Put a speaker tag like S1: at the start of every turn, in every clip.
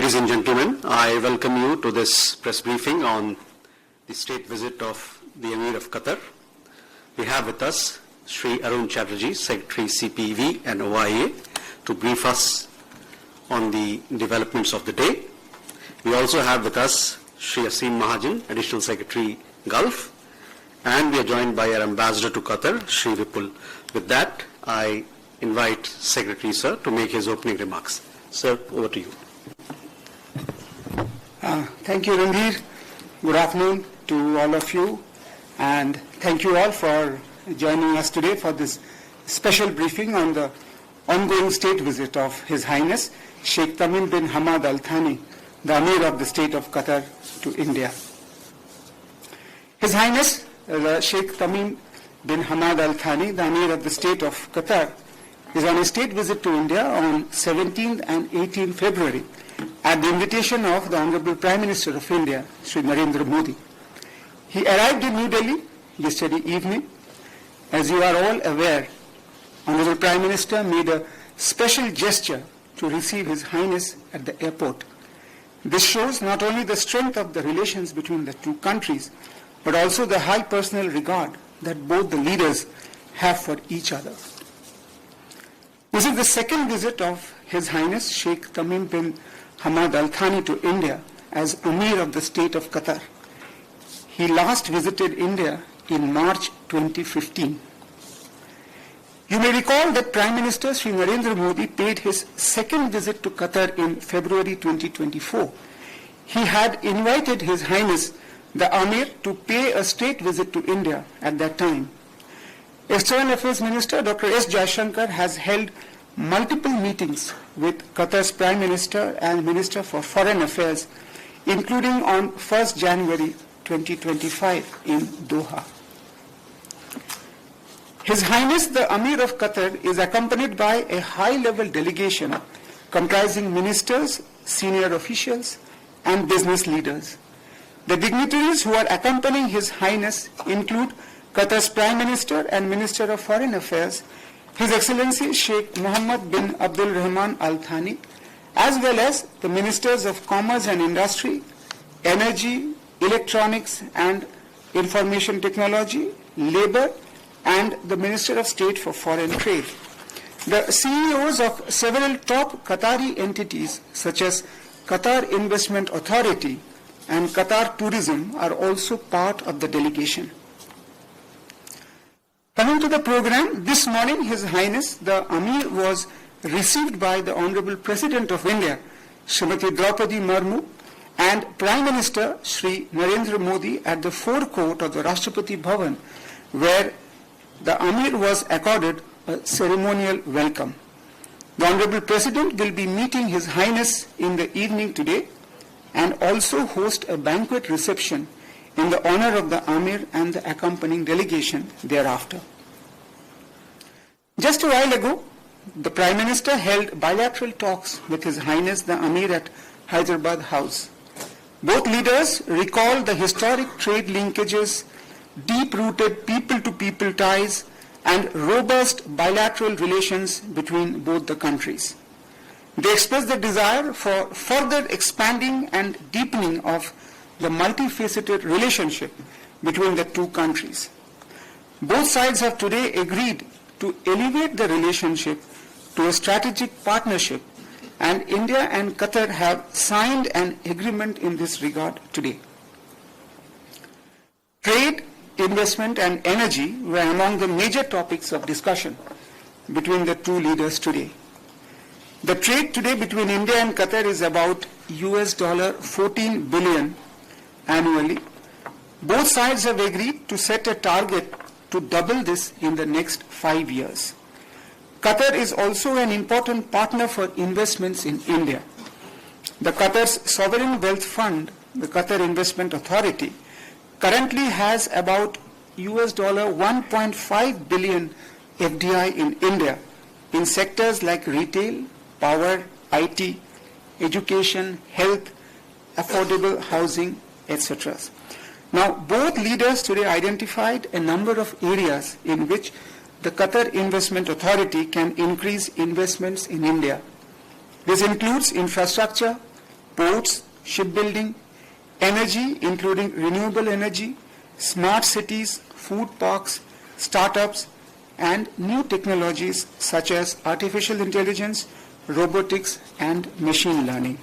S1: Ladies and gentlemen, I welcome you to this press briefing on the state visit of the Amir of Qatar. We have with us Shri Arun Chatterjee, Secretary CPV and OIA, to brief us on the developments of the day. We also have with us Shri Asim Mahajan, Additional Secretary Gulf, and we are joined by our Ambassador to Qatar, Shri Vipul. With that, I invite Secretary Sir to make his opening remarks. Sir, over to you.
S2: Thank you, Randhir. Good afternoon to all of you, and thank you all for joining us today for this special briefing on the ongoing state visit of His Highness Sheikh Tamim bin Hamad Al Thani, the Amir of the State of Qatar, to India. His Highness Sheikh Tamim bin Hamad Al Thani, the Amir of the State of Qatar, is on a state visit to India on 17th and 18th February at the invitation of the Honorable Prime Minister of India, Shri Narendra Modi. He arrived in New Delhi yesterday evening. As you are all aware, Honorable Prime Minister made a special gesture to receive His Highness at the airport. This shows not only the strength of the relations between the two countries, but also the high personal regard that both the leaders have for each other. This is the second visit of His Highness Sheikh Tamim bin Hamad Al Thani to India as Amir of the State of Qatar. He last visited India in March 2015. You may recall that Prime Minister Shri Narendra Modi paid his second visit to Qatar in February 2024. He had invited His Highness the Amir to pay a state visit to India at that time. External Affairs Minister Dr. S. Jaishankar has held multiple meetings with Qatar's Prime Minister and Minister for Foreign Affairs, including on 1st January 2025 in Doha. His Highness the Amir of Qatar is accompanied by a high-level delegation comprising ministers, senior officials, and business leaders. The dignitaries who are accompanying His Highness include Qatar's Prime Minister and Minister of Foreign Affairs, His Excellency Sheikh Mohammed bin Abdul Rahman Al Thani, as well as the Ministers of Commerce and Industry, Energy, Electronics and Information Technology, Labour, and the Minister of State for Foreign Trade. The CEOs of several top Qatari entities such as Qatar Investment Authority and Qatar Tourism are also part of the delegation. Coming to the program, this morning His Highness the Amir was received by the Honorable President of India, Srimati Draupadi Murmu, and Prime Minister Shri Narendra Modi at the forecourt of the Rashtrapati Bhavan, where the Amir was accorded a ceremonial welcome. The Honorable President will be meeting His Highness in the evening today and also host a banquet reception in the honor of the Amir and the accompanying delegation thereafter. Just a while ago, the Prime Minister held bilateral talks with His Highness the Amir at Hyderabad House. Both leaders recalled the historic trade linkages, deep-rooted people-to-people ties, and robust bilateral relations between both the countries. They expressed the desire for further expanding and deepening of the multifaceted relationship between the two countries. Both sides have today agreed to elevate the relationship to a strategic partnership, and India and Qatar have signed an agreement in this regard today. Trade, investment and energy were among the major topics of discussion between the two leaders today. The trade today between India and Qatar is about $14 billion annually. Both sides have agreed to set a target to double this in the next 5 years. Qatar is also an important partner for investments in India. The Qatar's Sovereign Wealth Fund, the Qatar Investment Authority, currently has about $1.5 billion FDI in India in sectors like retail, power, IT, education, health, affordable housing, etc. Now, both leaders today identified a number of areas in which the Qatar Investment Authority can increase investments in India. This includes infrastructure, ports, shipbuilding, energy including renewable energy, smart cities, food parks, startups, and new technologies such as artificial intelligence, robotics, and machine learning.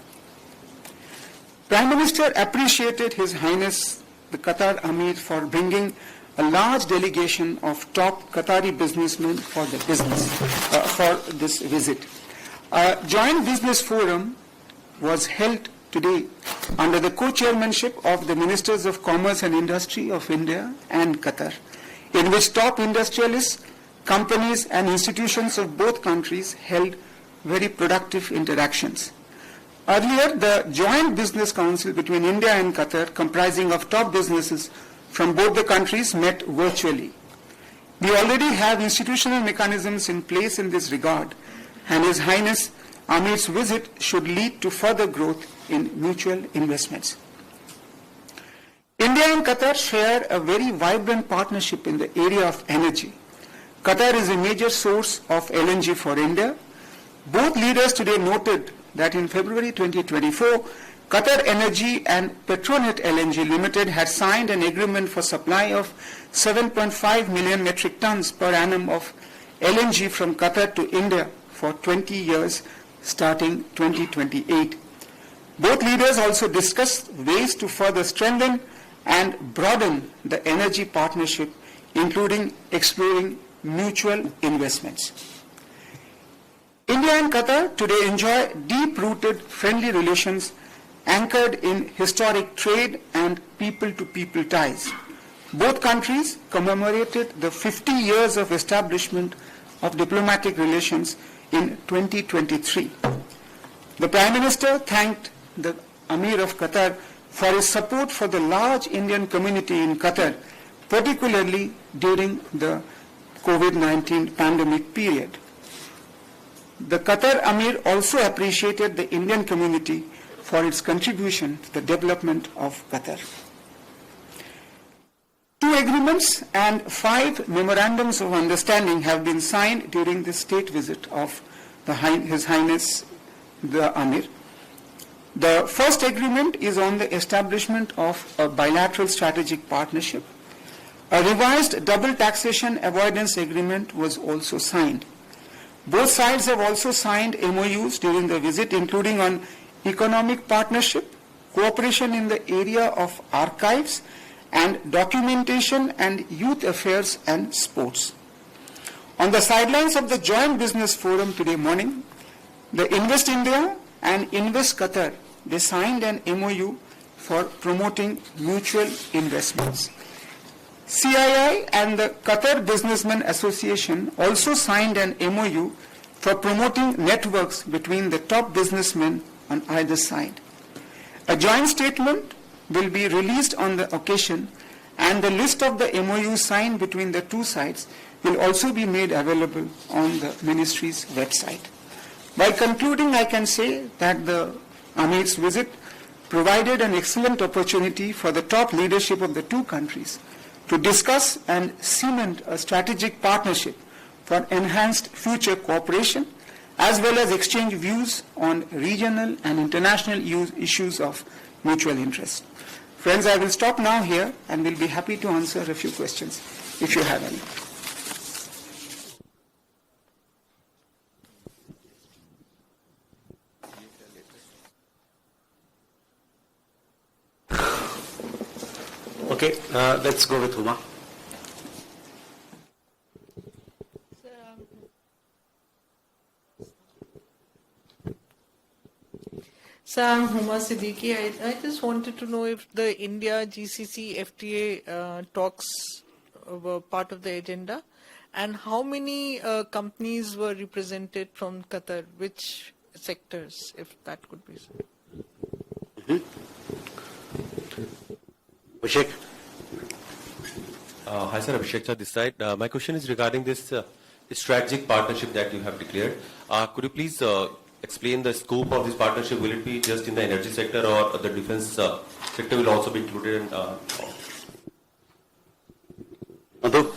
S2: Prime Minister appreciated His Highness the Qatar Amir for bringing a large delegation of top Qatari businessmen for this visit. A joint business forum was held today under the co-chairmanship of the Ministers of Commerce and Industry of India and Qatar, in which top industrialists, companies and institutions of both countries held very productive interactions. Earlier, the Joint Business Council between India and Qatar, comprising of top businesses from both the countries, met virtually. We already have institutional mechanisms in place in this regard, and His Highness Amir's visit should lead to further growth in mutual investments. India and Qatar share a very vibrant partnership in the area of energy. Qatar is a major source of LNG for India. Both leaders today noted that in February 2024, Qatar Energy and Petronet LNG Limited had signed an agreement for supply of 7.5 million metric tons per annum of LNG from Qatar to India for 20 years starting 2028. Both leaders also discussed ways to further strengthen and broaden the energy partnership, including exploring mutual investments. India and Qatar today enjoy deep-rooted friendly relations anchored in historic trade and people-to-people ties. Both countries commemorated the 50 years of establishment of diplomatic relations in 2023. The Prime Minister thanked the Amir of Qatar for his support for the large Indian community in Qatar, particularly during the COVID-19 pandemic period. The Qatar Amir also appreciated the Indian community for its contribution to the development of Qatar. 2 agreements and 5 memorandums of understanding have been signed during the state visit of His Highness the Amir. The first agreement is on the establishment of a bilateral strategic partnership. A revised double taxation avoidance agreement was also signed. Both sides have also signed MOUs during the visit, including on economic partnership, cooperation in the area of archives and documentation, and youth affairs and sports. On the sidelines of the Joint Business Forum today morning, the Invest India and Invest Qatar, they signed an MOU for promoting mutual investments. CII and the Qatar Businessmen Association also signed an MOU for promoting networks between the top businessmen on either side. A joint statement will be released on the occasion, and the list of the MOUs signed between the two sides will also be made available on the ministry's website. By concluding, I can say that the Amir's visit provided an excellent opportunity for the top leadership of the two countries to discuss and cement a strategic partnership for enhanced future cooperation, as well as exchange views on regional and international issues of mutual interest. Friends, I will stop now here and will be happy to answer a few questions if you have any.
S1: Okay, let's go with Huma.
S3: So I'm Huma Siddiqui. I just wanted to know if the India GCC FTA talks were part of the agenda, and how many companies were represented from Qatar, which sectors, if that could be said.
S1: Sheikh.
S4: Hi sir, Abhishek this side. My question is regarding this strategic partnership that you have declared. Could you please explain the scope of this partnership? Will it be just in the energy sector, or the defense sector will also be included in?
S1: Madhu?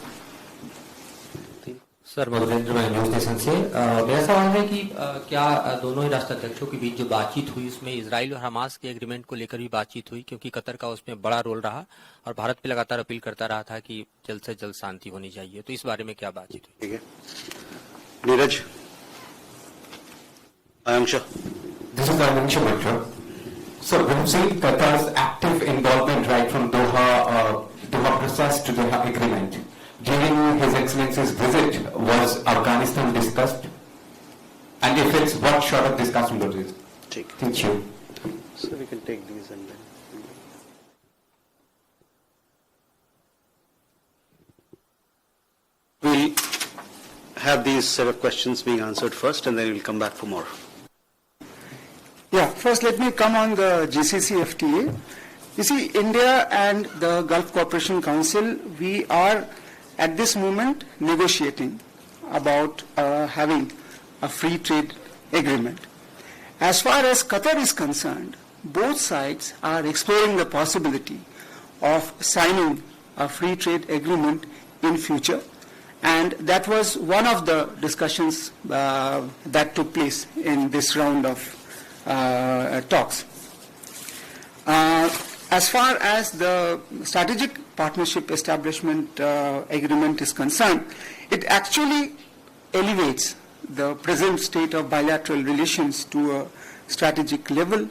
S5: Sir Madhurendra मैं news nation से मेरा सवाल है कि क्या दोनों ही राष्ट्राध्यक्षों के बीच जो बातचीत हुई उसमें इजराइल और हमास के एग्रीमेंट को लेकर भी बातचीत हुई, क्योंकि कतर का उसमें बड़ा रोल रहा और भारत पे लगातार अपील करता रहा था कि जल्द से जल्द शांति होनी चाहिए, तो इस बारे में क्या बातचीत हुई?
S1: ठीक है, Neeraj, आयांशा।
S6: This is Ayansha Mitra. So we've seen Qatar's active involvement right from Doha process to the agreement. During His Excellency's visit, was Afghanistan discussed? And if it's, what sort of discussion was it? Thank you.
S1: So we can take these and then. We'll have these set of questions being answered first and then we'll come back for more.
S2: Yeah, first let me come on the GCC FTA. You see, India and the Gulf Cooperation Council, we are at this moment negotiating about having a free trade agreement. As far as Qatar is concerned, both sides are exploring the possibility of signing a free trade agreement in future, and that was one of the discussions that took place in this round of talks. As far as the strategic partnership establishment agreement is concerned, it actually elevates the present state of bilateral relations to a strategic level.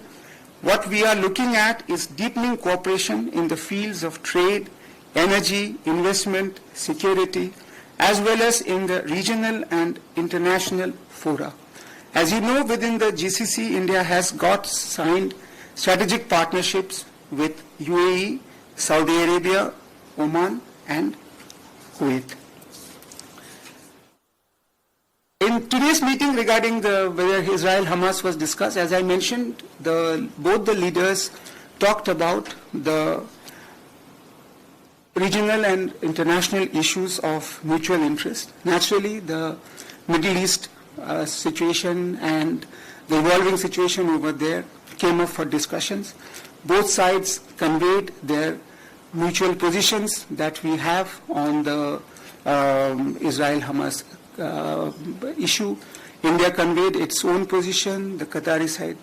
S2: What we are looking at is deepening cooperation in the fields of trade, energy, investment, security, as well as in the regional and international fora. As you know, within the GCC, India has got signed strategic partnerships with UAE, Saudi Arabia, Oman, and Kuwait. In today's meeting regarding whether Israel-Hamas was discussed, as I mentioned, both the leaders talked about the regional and international issues of mutual interest. Naturally, the Middle East situation and the evolving situation over there came up for discussions. Both sides conveyed their mutual positions that we have on the Israel-Hamas issue. India conveyed its own position, the Qatari side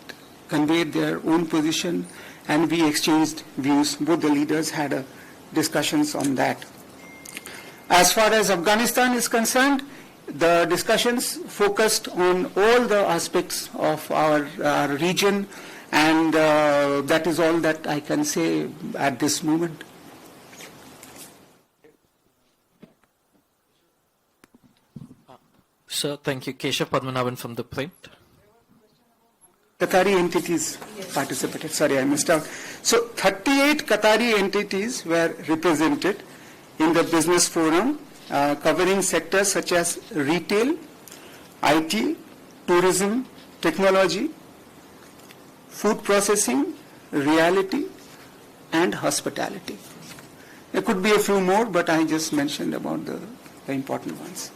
S2: conveyed their own position, and we exchanged views. Both the leaders had discussions on that. As far as Afghanistan is concerned, the discussions focused on all the aspects of our region, and that is all that I can say at this moment.
S7: Sir, thank you. Keshav Padmanabhan from The Print.
S2: Qatari entities participated. Sorry, I missed out. So 38 Qatari entities were represented in the business forum, covering sectors such as retail, IT, tourism, technology, food processing, reality, and hospitality. There could be a few more, but I just mentioned about the important ones.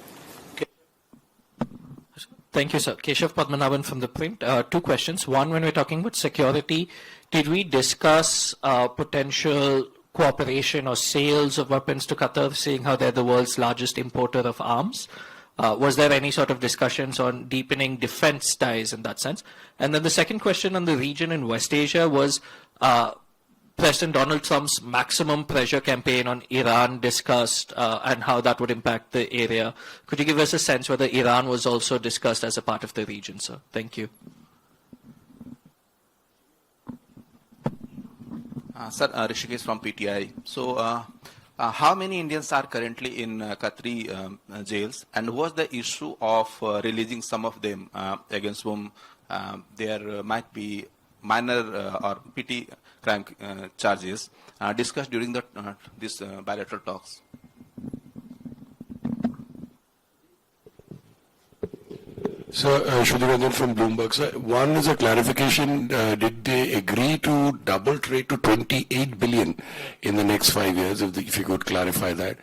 S7: Thank you, sir. Keshav Padmanabhan from The Print. Two questions. One, when we're talking about security, did we discuss potential cooperation or sales of weapons to Qatar, seeing how they're the world's largest importer of arms? Was there any sort of discussions on deepening defense ties in that sense? And then the second question on the region in West Asia was President Donald Trump's maximum pressure campaign on Iran discussed and how that would impact the area. Could you give us a sense whether Iran was also discussed as a part of the region, sir? Thank you.
S8: Sir, Rishikesh from PTI. So, how many Indians are currently in Qatari jails, and was the issue of releasing some of them against whom there might be minor or petty crime charges discussed during these bilateral talks?
S9: So, Shudhiranjan from Bloomberg. Sir, one is a clarification. Did they agree to double trade to 28 billion in the next 5 years, if you could clarify that?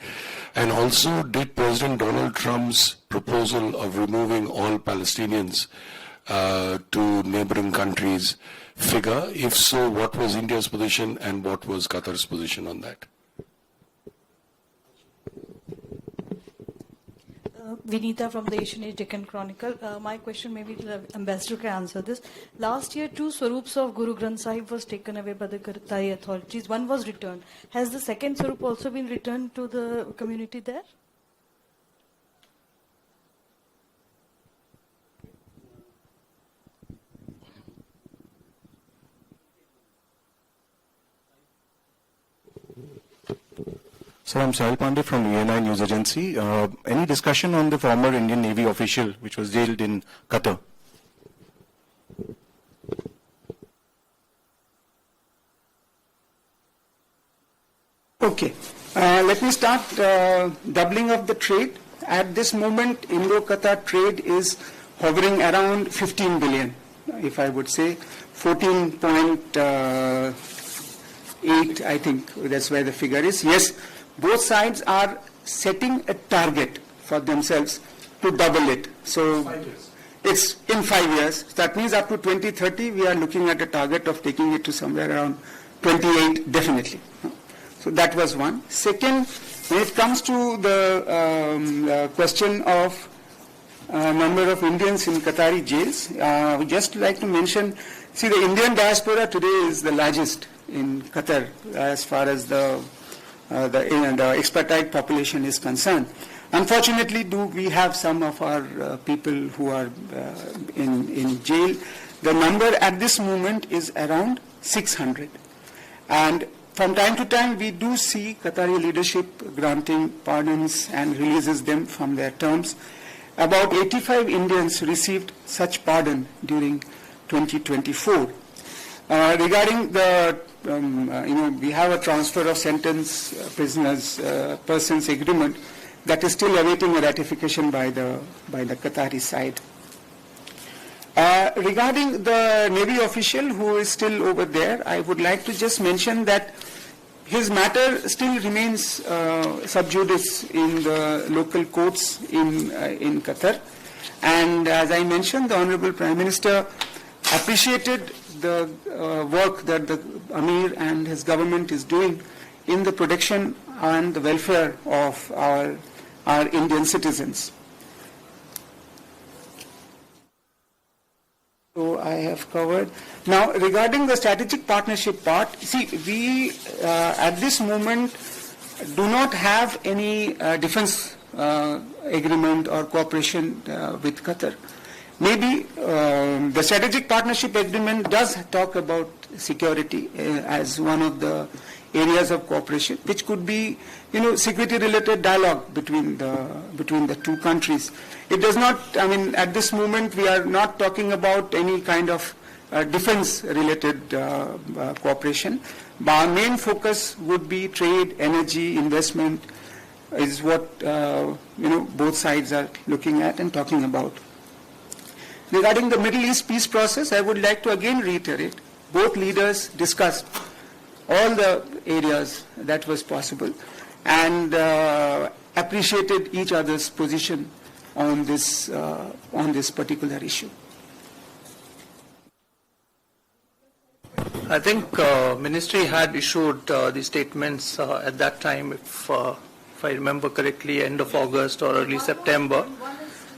S9: And also, did President Donald Trump's proposal of removing all Palestinians to neighboring countries figure? If so, what was India's position and what was Qatar's position on that?
S10: Vinita from the Asian Age Deccan Chronicle. My question, maybe the ambassador can answer this. Last year, 2 swarups of Guru Granth Sahib was taken away by the Qatari authorities. One was returned. Has the second swarup also been returned to the community there?
S11: Sir, I'm Sahil Pandey from ENI News Agency. Any discussion on the former Indian Navy official which was jailed in Qatar?
S2: Okay. Let me start doubling of the trade. At this moment, Indo-Qatar trade is hovering around 15 billion, if I would say. 14.8, I think that's where the figure is. Yes, both sides are setting a target for themselves to double it. So it's in 5 years. That means up to 2030, we are looking at a target of taking it to somewhere around 28, definitely. So that was one. Second, when it comes to the question of number of Indians in Qatari jails, we just like to mention, see, the Indian diaspora today is the largest in Qatar as far as the expatriate population is concerned. Unfortunately, we have some of our people who are in jail. The number at this moment is around 600. And from time to time, we do see Qatari leadership granting pardons and releases them from their terms. About 85 Indians received such pardon during 2024. Regarding the, we have a transfer of sentence persons agreement that is still awaiting a ratification by the Qatari side. Regarding the Navy official who is still over there, I would like to just mention that his matter still remains sub judice in the local courts in Qatar. And as I mentioned, the Honorable Prime Minister appreciated the work that the Amir and his government is doing in the protection and the welfare of our Indian citizens. So I have covered. Now, regarding the strategic partnership part, see, we at this moment do not have any defense agreement or cooperation with Qatar. Maybe the strategic partnership agreement does talk about security as one of the areas of cooperation, which could be, security-related dialogue between the two countries. It does not. I mean, at this moment, we are not talking about any kind of defense-related cooperation. But our main focus would be trade, energy, investment, is what both sides are looking at and talking about. Regarding the Middle East peace process, I would like to again reiterate, both leaders discussed all the areas that was possible and appreciated each other's position on this particular issue.
S12: I think Ministry had issued the statements at that time, if I remember correctly, end of August or early September.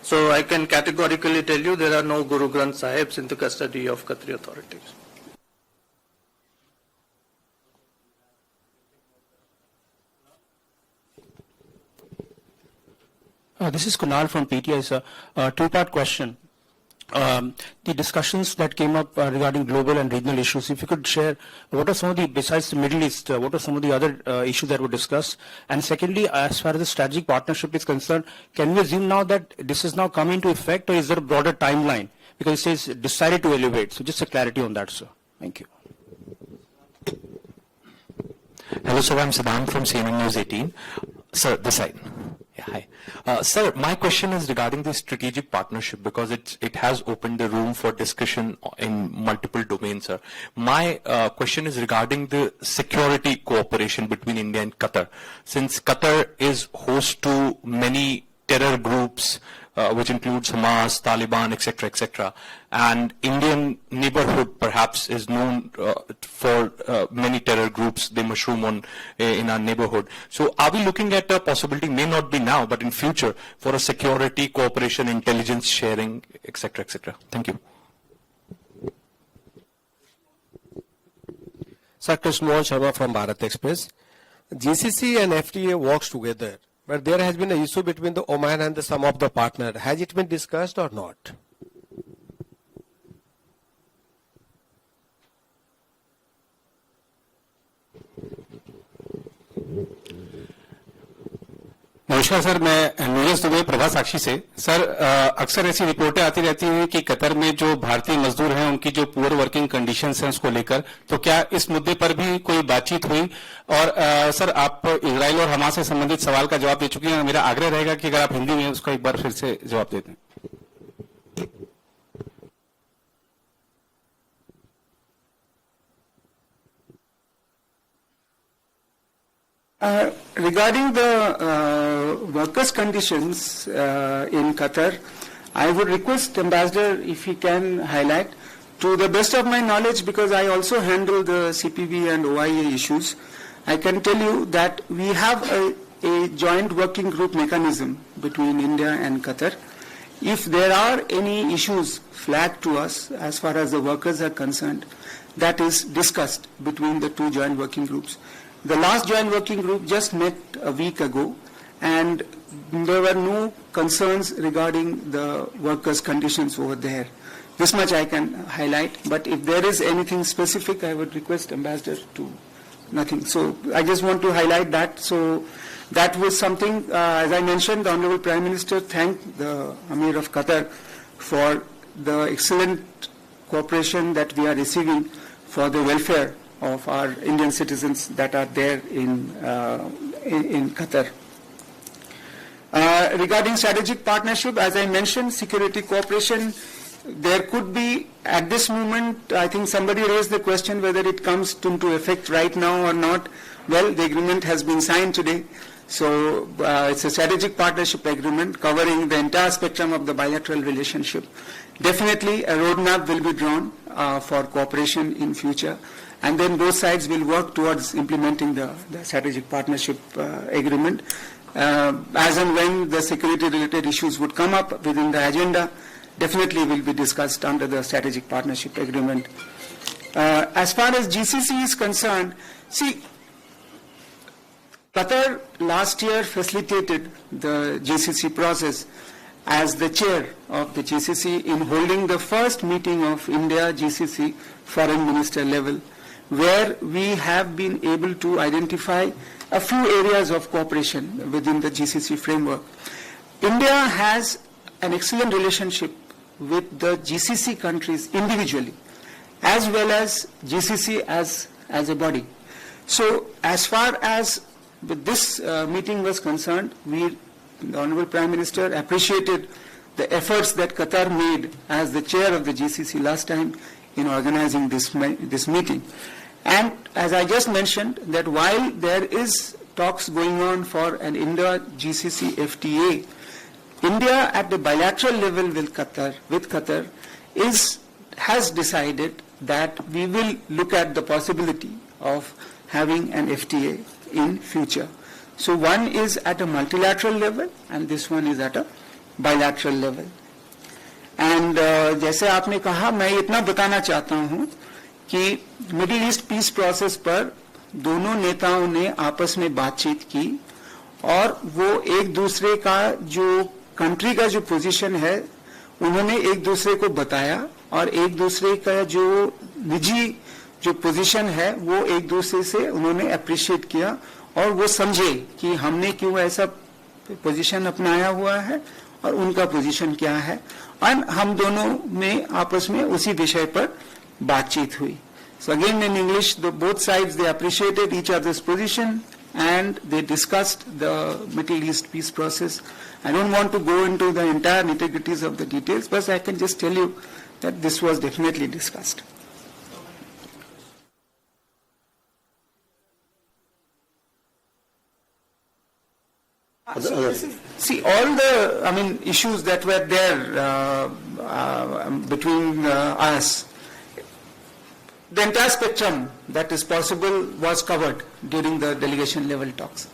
S12: So I can categorically tell you there are no Guru Granth Sahibs in the custody of Qatari authorities.
S13: This is Kunal from PTI, sir. Two-part question. The discussions that came up regarding global and regional issues, if you could share what are some of the, besides the Middle East, what are some of the other issues that were discussed? And secondly, as far as the strategic partnership is concerned, can we assume now that this is now coming into effect, or is there a broader timeline? Because it says decided to elevate. So just a clarity on that, sir. Thank you.
S14: Hello, sir. I'm Saddam from CNN News 18. Sir, this side. Yeah, hi. Sir, my question is regarding the strategic partnership, because it has opened the room for discussion in multiple domains, sir. My question is regarding the security cooperation between India and Qatar. Since Qatar is host to many terror groups, which includes Hamas, Taliban, etc., and Indian neighborhood perhaps is known for many terror groups. They mushroom in our neighborhood. So are we looking at a possibility, may not be now, but in future, for a security, cooperation, intelligence sharing, etc., etc.? Thank you.
S15: Sir, Krishna Sharma from Bharat Express. GCC and FTA works together, but there has been an issue between the Oman and some of the partner. Has it been discussed or not?
S13: नमस्कार sir, मैं नीरज दुबे प्रभा साक्षी से। Sir, अक्सर ऐसी रिपोर्टें आती रहती हैं कि कतर में जो भारतीय मजदूर हैं उनकी जो पुअर वर्किंग कंडीशंस हैं उसको लेकर, तो क्या इस मुद्दे पर भी कोई बातचीत हुई? और सर, आप इजराइल और हमास से संबंधित सवाल का जवाब दे चुके हैं। मेरा आग्रह रहेगा कि अगर आप हिंदी में उसका एक बार फिर से जवाब दे दें।
S2: Regarding the workers' conditions in Qatar, I would request Ambassador if he can highlight. To the best of my knowledge, because I also handle the CPV and OIA issues, I can tell you that we have a joint working group mechanism between India and Qatar. If there are any issues flagged to us as far as the workers are concerned, that is discussed between the two joint working groups. The last joint working group just met a week ago, and there were no concerns regarding the workers' conditions over there. This much I can highlight, but if there is anything specific, I would request Ambassador to nothing. So I just want to highlight that. So that was something, as I mentioned, the Honorable Prime Minister thanked the Amir of Qatar for the excellent cooperation that we are receiving for the welfare of our Indian citizens that are there in Qatar. Regarding strategic partnership, as I mentioned, security cooperation, there could be, at this moment, I think somebody raised the question whether it comes into effect right now or not. Well, the agreement has been signed today. So it's a strategic partnership agreement covering the entire spectrum of the bilateral relationship. Definitely a roadmap will be drawn for cooperation in future. And then both sides will work towards implementing the strategic partnership agreement. As and when the security-related issues would come up within the agenda, definitely will be discussed under the strategic partnership agreement. As far as GCC is concerned, see, Qatar last year facilitated the GCC process as the chair of the GCC in holding the first meeting of India-GCC foreign minister level, where we have been able to identify a few areas of cooperation within the GCC framework. India has an excellent relationship with the GCC countries individually, as well as GCC as a body. So as far as this meeting was concerned, the Honorable Prime Minister appreciated the efforts that Qatar made as the chair of the GCC last time in organizing this meeting. And as I just mentioned, that while there is talks going on for an India-GCC FTA, India at the bilateral level with Qatar has decided that we will look at the possibility of having an FTA in future. So one is at a multilateral level and this one is at a bilateral level. And जैसे आपने कहा, मैं इतना बताना चाहता हूँ कि middle east peace process पर दोनों नेताओं ने आपस में बातचीत की और वो एक दूसरे का जो कंट्री का जो पोजीशन है उन्होंने एक दूसरे को बताया और एक दूसरे का जो निजी जो पोजीशन है वो एक दूसरे से उन्होंने अप्रिशिएट किया और वो समझे कि हमने क्यों ऐसा पोजीशन अपनाया हुआ है और उनका पोजीशन क्या है और हम दोनों में आपस में उसी विषय पर बातचीत हुई. So again in English, both sides they appreciated each other's position and they discussed the Middle East peace process. I don't want to go into the entire nitty-gritties of the details, but I can just tell you that this was definitely discussed. See, all the, issues that were there between us, the entire spectrum that is possible was covered during the delegation level talks.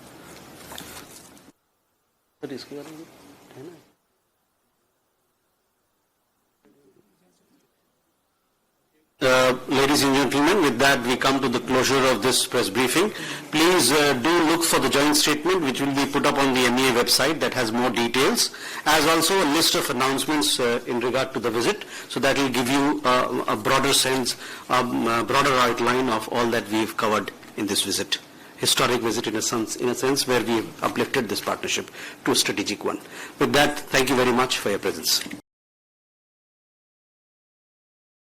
S1: Ladies and gentlemen, with that we come to the closure of this press briefing. Please do look for the joint statement which will be put up on the MEA website that has more details, as also a list of announcements in regard to the visit, so that will give you a broader sense, broader outline of all that we've covered in this visit. Historic visit in a sense where we've uplifted this partnership to a strategic one. With that, thank you very much for your presence.